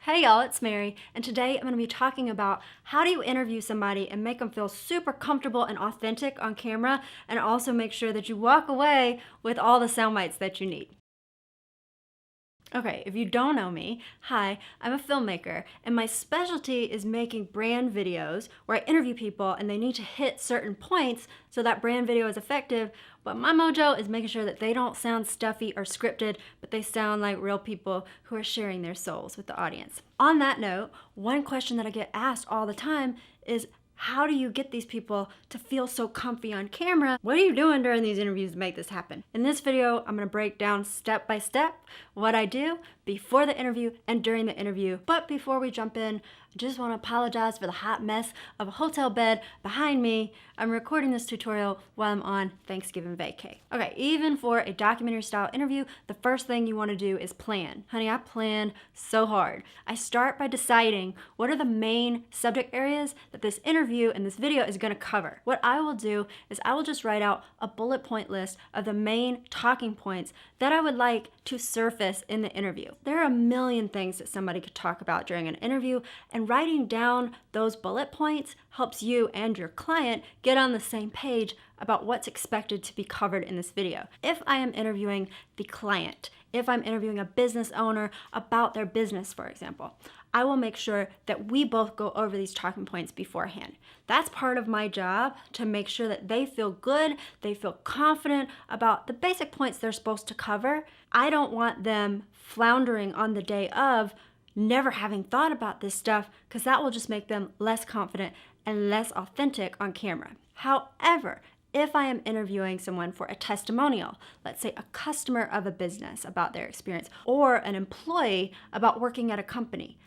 Hey y'all, it's Mary, and today I'm going to be talking about how do you interview somebody and make them feel super comfortable and authentic on camera, and also make sure that you walk away with all the sound bites that you need. Okay, if you don't know me, hi, I'm a filmmaker, and my specialty is making brand videos where I interview people and they need to hit certain points so that brand video is effective, but my mojo is making sure that they don't sound stuffy or scripted, but they sound like real people who are sharing their souls with the audience. On that note, one question that I get asked all the time is, how do you get these people to feel so comfy on camera? What are you doing during these interviews to make this happen? In this video, I'm gonna break down step by step what I do before the interview and during the interview. But before we jump in, I just wanna apologize for the hot mess of a hotel bed behind me. I'm recording this tutorial while I'm on Thanksgiving vacay. Okay, even for a documentary style interview, the first thing you wanna do is plan. Honey, I plan so hard. I start by deciding what are the main subject areas that this interview and this video is gonna cover. What I will do is I will just write out a bullet point list of the main talking points that I would like to surface in the interview. There are a million things that somebody could talk about during an interview, and writing down those bullet points helps you and your client get on the same page about what's expected to be covered in this video. If I am interviewing the client, if I'm interviewing a business owner about their business, for example, I will make sure that we both go over these talking points beforehand. That's part of my job, to make sure that they feel good, they feel confident about the basic points they're supposed to cover. I don't want them floundering on the day of, never having thought about this stuff, because that will just make them less confident and less authentic on camera. However, if I am interviewing someone for a testimonial, let's say a customer of a business about their experience, or an employee about working at a company,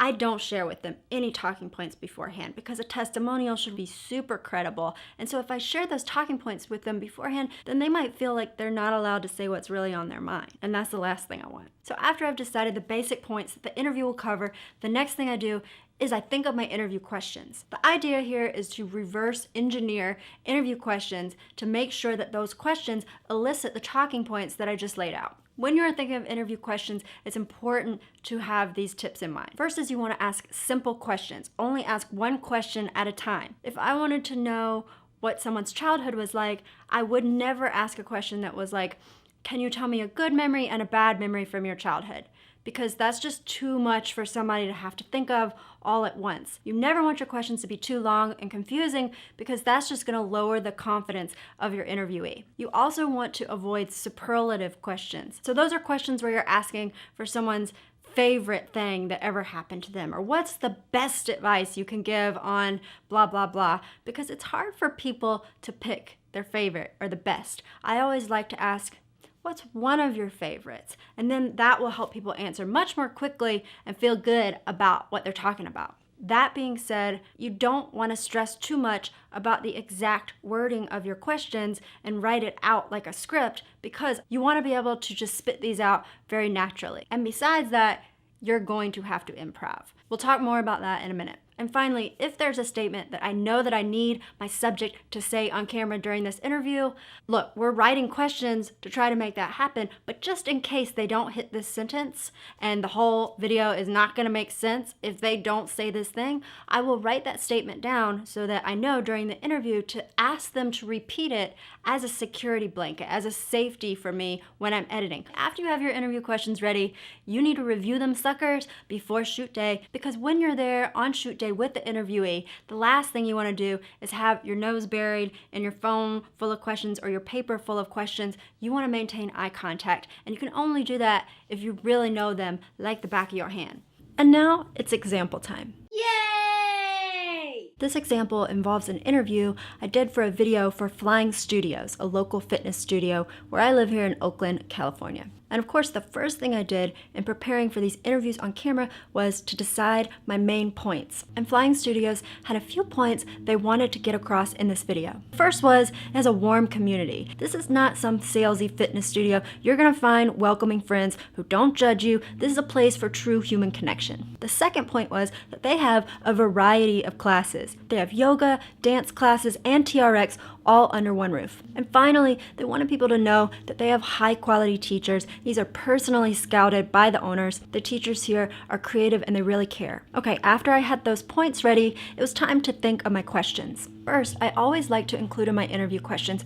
I don't share with them any talking points beforehand, because a testimonial should be super credible. And so if I share those talking points with them beforehand, then they might feel like they're not allowed to say what's really on their mind. And that's the last thing I want. So after I've decided the basic points that the interview will cover, the next thing I do is I think of my interview questions. The idea here is to reverse engineer interview questions to make sure that those questions elicit the talking points that I just laid out. When you're thinking of interview questions, it's important to have these tips in mind. First is you want to ask simple questions. Only ask one question at a time. If I wanted to know what someone's childhood was like, I would never ask a question that was like, can you tell me a good memory and a bad memory from your childhood? Because that's just too much for somebody to have to think of all at once. You never want your questions to be too long and confusing, because that's just gonna lower the confidence of your interviewee. You also want to avoid superlative questions. So those are questions where you're asking for someone's favorite thing that ever happened to them, or what's the best advice you can give on blah, blah, blah, because it's hard for people to pick their favorite or the best. I always like to ask, what's one of your favorites? And then that will help people answer much more quickly and feel good about what they're talking about. That being said, you don't want to stress too much about the exact wording of your questions and write it out like a script, because you want to be able to just spit these out very naturally. And besides that, you're going to have to improv. We'll talk more about that in a minute. And finally, if there's a statement that I know that I need my subject to say on camera during this interview, look, we're writing questions to try to make that happen, but just in case they don't hit this sentence and the whole video is not gonna make sense if they don't say this thing, I will write that statement down so that I know during the interview to ask them to repeat it as a security blanket, as a safety for me when I'm editing. After you have your interview questions ready, you need to review them suckers before shoot day, because when you're there on shoot day with the interviewee, the last thing you want to do is have your nose buried in your phone full of questions or your paper full of questions. You want to maintain eye contact, and you can only do that if you really know them like the back of your hand. And now it's example time. Yay! This example involves an interview I did for a video for Flying Studios, a local fitness studio where I live here in Oakland, California. And of course, the first thing I did in preparing for these interviews on camera was to decide my main points. And Flying Studios had a few points they wanted to get across in this video. First was, it has a warm community. This is not some salesy fitness studio. You're gonna find welcoming friends who don't judge you. This is a place for true human connection. The second point was that they have a variety of classes. classes. They have yoga, dance classes, and TRX all under one roof. And finally, they wanted people to know that they have high quality teachers. These are personally scouted by the owners. The teachers here are creative and they really care. Okay, after I had those points ready, it was time to think of my questions. First, I always like to include in my interview questions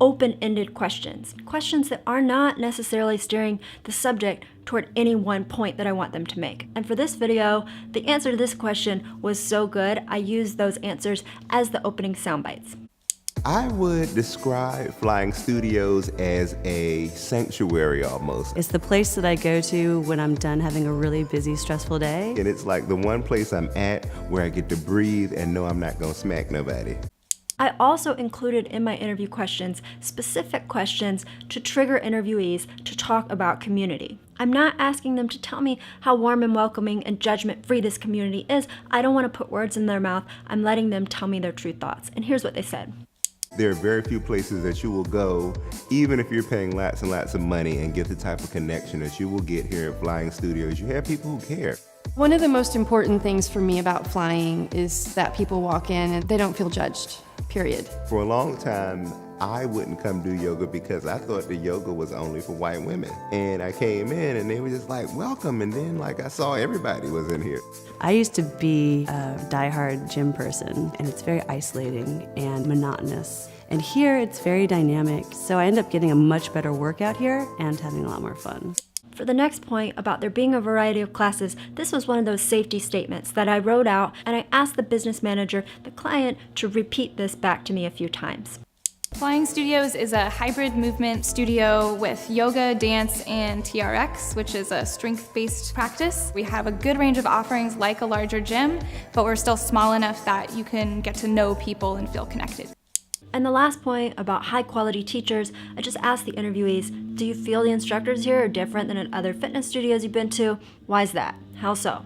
open-ended questions. Questions that are not necessarily steering the subject toward any one point that I want them to make. And for this video, the answer to this question was so good, I used those answers as the opening sound bites. I would describe Flying Studios as a sanctuary almost. It's the place that I go to when I'm done having a really busy, stressful day. And it's like the one place I'm at where I get to breathe and know I'm not gonna smack nobody. I also included in my interview questions specific questions to trigger interviewees to talk about community. I'm not asking them to tell me how warm and welcoming and judgment-free this community is. I don't want to put words in their mouth. I'm letting them tell me their true thoughts. And here's what they said. There are very few places that you will go, even if you're paying lots and lots of money, and get the type of connection that you will get here at Flying Studios. You have people who care. One of the most important things for me about flying is that people walk in and they don't feel judged, period. For a long time, I wouldn't come do yoga because I thought the yoga was only for white women. And I came in and they were just like, welcome. And then I saw everybody was in here. I used to be a diehard gym person, and it's very isolating and monotonous. And here it's very dynamic, so I end up getting a much better workout here and having a lot more fun. For the next point about there being a variety of classes, this was one of those safety statements that I wrote out, and I asked the business manager, the client, to repeat this back to me a few times. Flying Studios is a hybrid movement studio with yoga, dance, and TRX, which is a strength-based practice. We have a good range of offerings like a larger gym, but we're still small enough that you can get to know people and feel connected. And the last point about high quality teachers, I just asked the interviewees, do you feel the instructors here are different than in other fitness studios you've been to? Why is that? How so?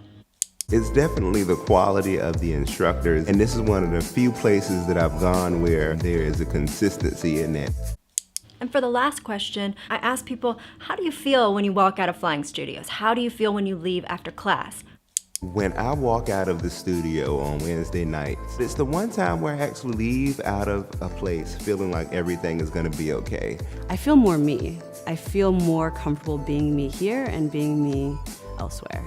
It's definitely the quality of the instructors, and this is one of the few places that I've gone where there is a consistency in it. And for the last question, I asked people, how do you feel when you walk out of Flying Studios? How do you feel when you leave after class? When I walk out of the studio on Wednesday nights, it's the one time where I actually leave out of a place feeling like everything is gonna be okay. I feel more me. I feel more comfortable being me here and being me elsewhere.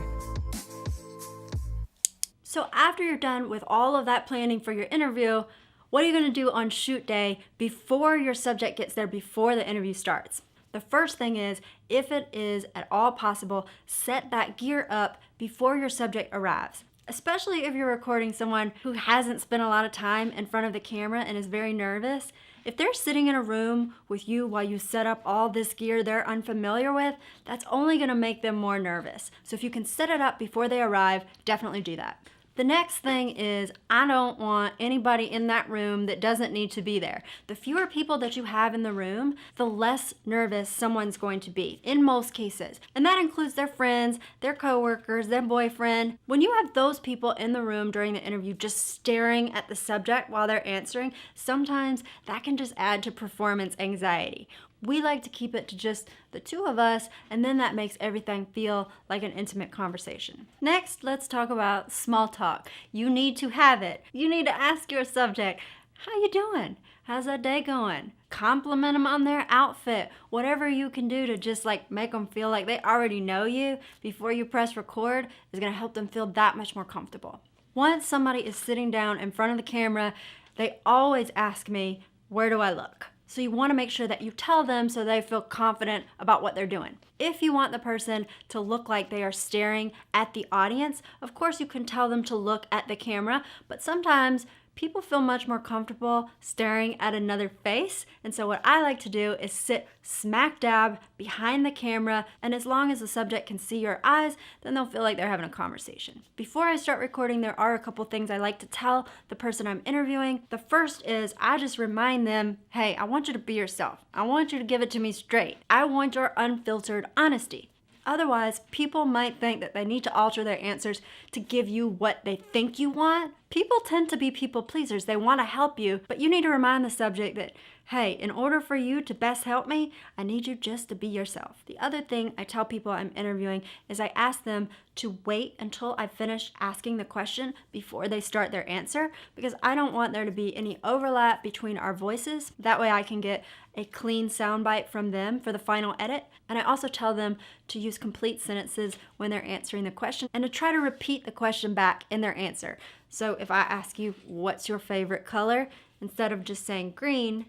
So after you're done with all of that planning for your interview, what are you gonna do on shoot day before your subject gets there, before the interview starts? The first thing is, if it is at all possible, set that gear up before your subject arrives. Especially if you're recording someone who hasn't spent a lot of time in front of the camera and is very nervous. If they're sitting in a room with you while you set up all this gear they're unfamiliar with, that's only gonna make them more nervous. So if you can set it up before they arrive, definitely do that. The next thing is, I don't want anybody in that room that doesn't need to be there. The fewer people that you have in the room, the less nervous someone's going to be, in most cases. And that includes their friends, their coworkers, their boyfriend. When you have those people in the room during the interview just staring at the subject while they're answering, sometimes that can just add to performance anxiety. We like to keep it to just the two of us, and then that makes everything feel like an intimate conversation. Next, let's talk about small talk. You need to have it. You need to ask your subject, how you doing? How's that day going? Compliment them on their outfit. Whatever you can do to just make them feel like they already know you before you press record is gonna help them feel that much more comfortable. Once somebody is sitting down in front of the camera, they always ask me, where do I look? So you want to make sure that you tell them so they feel confident about what they're doing. If you want the person to look like they are staring at the audience, of course you can tell them to look at the camera, but sometimes people feel much more comfortable staring at another face. And so what I like to do is sit smack dab behind the camera, and as long as the subject can see your eyes, then they'll feel like they're having a conversation. Before I start recording, there are a couple things I like to tell the person I'm interviewing. The first is I just remind them, hey, I want you to be yourself. I want you to give it to me straight. I want your unfiltered honesty. Otherwise, people might think that they need to alter their answers to give you what they think you want. People tend to be people pleasers. They want to help you, but you need to remind the subject that, hey, in order for you to best help me, I need you just to be yourself. The other thing I tell people I'm interviewing is I ask them to wait until I finish asking the question before they start their answer, because I don't want there to be any overlap between our voices. That way I can get a clean soundbite from them for the final edit. And I also tell them to use complete sentences when they're answering the question and to try to repeat the question back in their answer. So if I ask you, what's your favorite color? Instead of just saying green,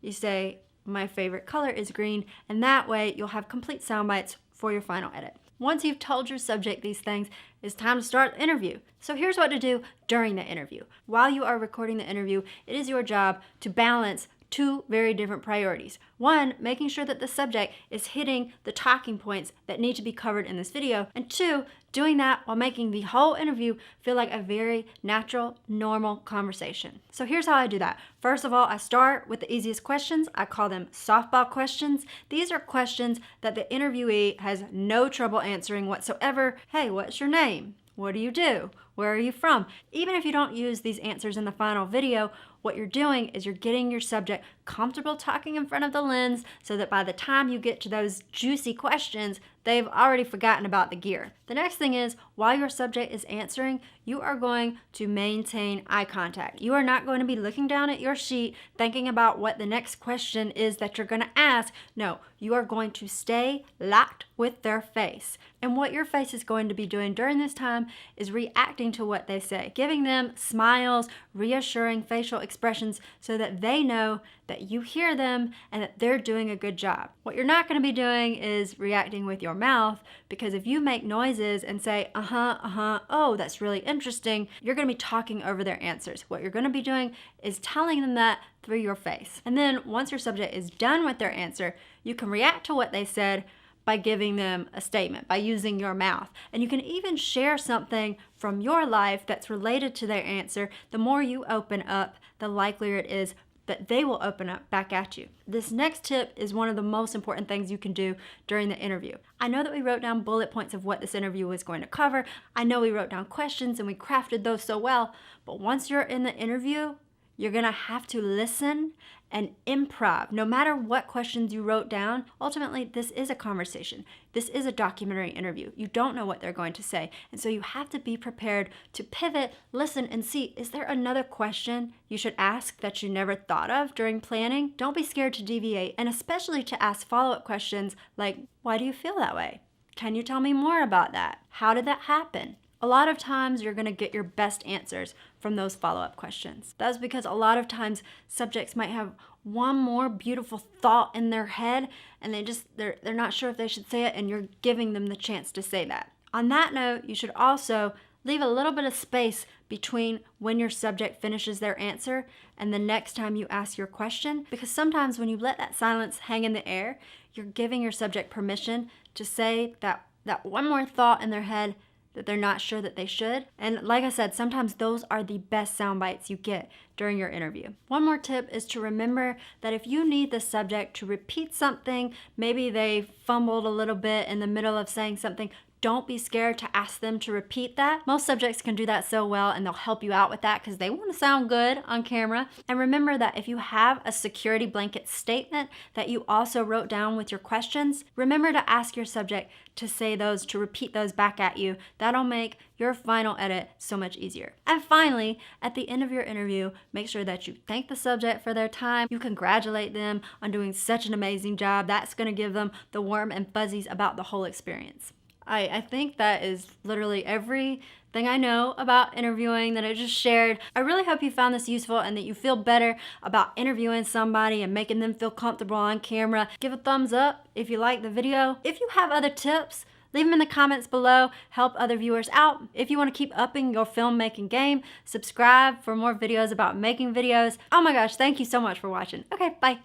you say, my favorite color is green, and that way you'll have complete sound bites for your final edit. Once you've told your subject these things, it's time to start the interview. So here's what to do during the interview. While you are recording the interview, it is your job to balance two very different priorities. One, making sure that the subject is hitting the talking points that need to be covered in this video. And two, doing that while making the whole interview feel like a very natural, normal conversation. So here's how I do that. First of all, I start with the easiest questions. I call them softball questions. These are questions that the interviewee has no trouble answering whatsoever. Hey, what's your name? What do you do? Where are you from? Even if you don't use these answers in the final video, what you're doing is you're getting your subject comfortable talking in front of the lens so that by the time you get to those juicy questions, they've already forgotten about the gear. The next thing is, while your subject is answering, you are going to maintain eye contact. You are not going to be looking down at your sheet thinking about what the next question is that you're going to ask. No, you are going to stay locked with their face. And what your face is going to be doing during this time is reacting to what they say, giving them smiles, reassuring facial expressions so that they know that you hear them and that they're doing a good job. What you're not going to be doing is reacting with your mouth, because if you make noises and say, oh, that's really interesting, you're going to be talking over their answers. What you're going to be doing is telling them that through your face. And then once your subject is done with their answer, you can react to what they said by giving them a statement, by using your mouth. And you can even share something from your life that's related to their answer. The more you open up, the likelier it is that they will open up back at you. This next tip is one of the most important things you can do during the interview. I know that we wrote down bullet points of what this interview was going to cover. I know we wrote down questions and we crafted those so well, but once you're in the interview, you're gonna have to listen and improv. No matter what questions you wrote down, ultimately this is a conversation. This is a documentary interview. You don't know what they're going to say. And so you have to be prepared to pivot, listen, and see, is there another question you should ask that you never thought of during planning? Don't be scared to deviate, and especially to ask follow-up questions like, why do you feel that way? Can you tell me more about that? How did that happen? A lot of times you're gonna get your best answers from those follow-up questions. That's because a lot of times subjects might have one more beautiful thought in their head and they're not sure if they should say it, and you're giving them the chance to say that. On that note, you should also leave a little bit of space between when your subject finishes their answer and the next time you ask your question, because sometimes when you let that silence hang in the air, you're giving your subject permission to say that one more thought in their head that they're not sure that they should. And like I said, sometimes those are the best sound bites you get during your interview. One more tip is to remember that if you need the subject to repeat something, maybe they fumbled a little bit in the middle of saying something, don't be scared to ask them to repeat that. Most subjects can do that so well, and they'll help you out with that because they want to sound good on camera. And remember that if you have a security blanket statement that you also wrote down with your questions, remember to ask your subject to say those, to repeat those back at you. That'll make your final edit so much easier. And finally, at the end of your interview, make sure that you thank the subject for their time. You congratulate them on doing such an amazing job. That's going to give them the warm and fuzzies about the whole experience. I think that is literally everything I know about interviewing that I just shared. I really hope you found this useful and that you feel better about interviewing somebody and making them feel comfortable on camera. Give a thumbs up if you like the video. If you have other tips, leave them in the comments below. Help other viewers out. If you want to keep upping your filmmaking game, subscribe for more videos about making videos. Oh my gosh, thank you so much for watching. Okay, bye.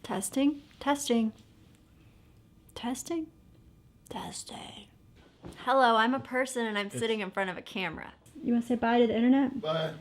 Testing, testing, testing. Testing. Hello, I'm a person and I'm sitting in front of a camera. You want to say bye to the internet? Bye.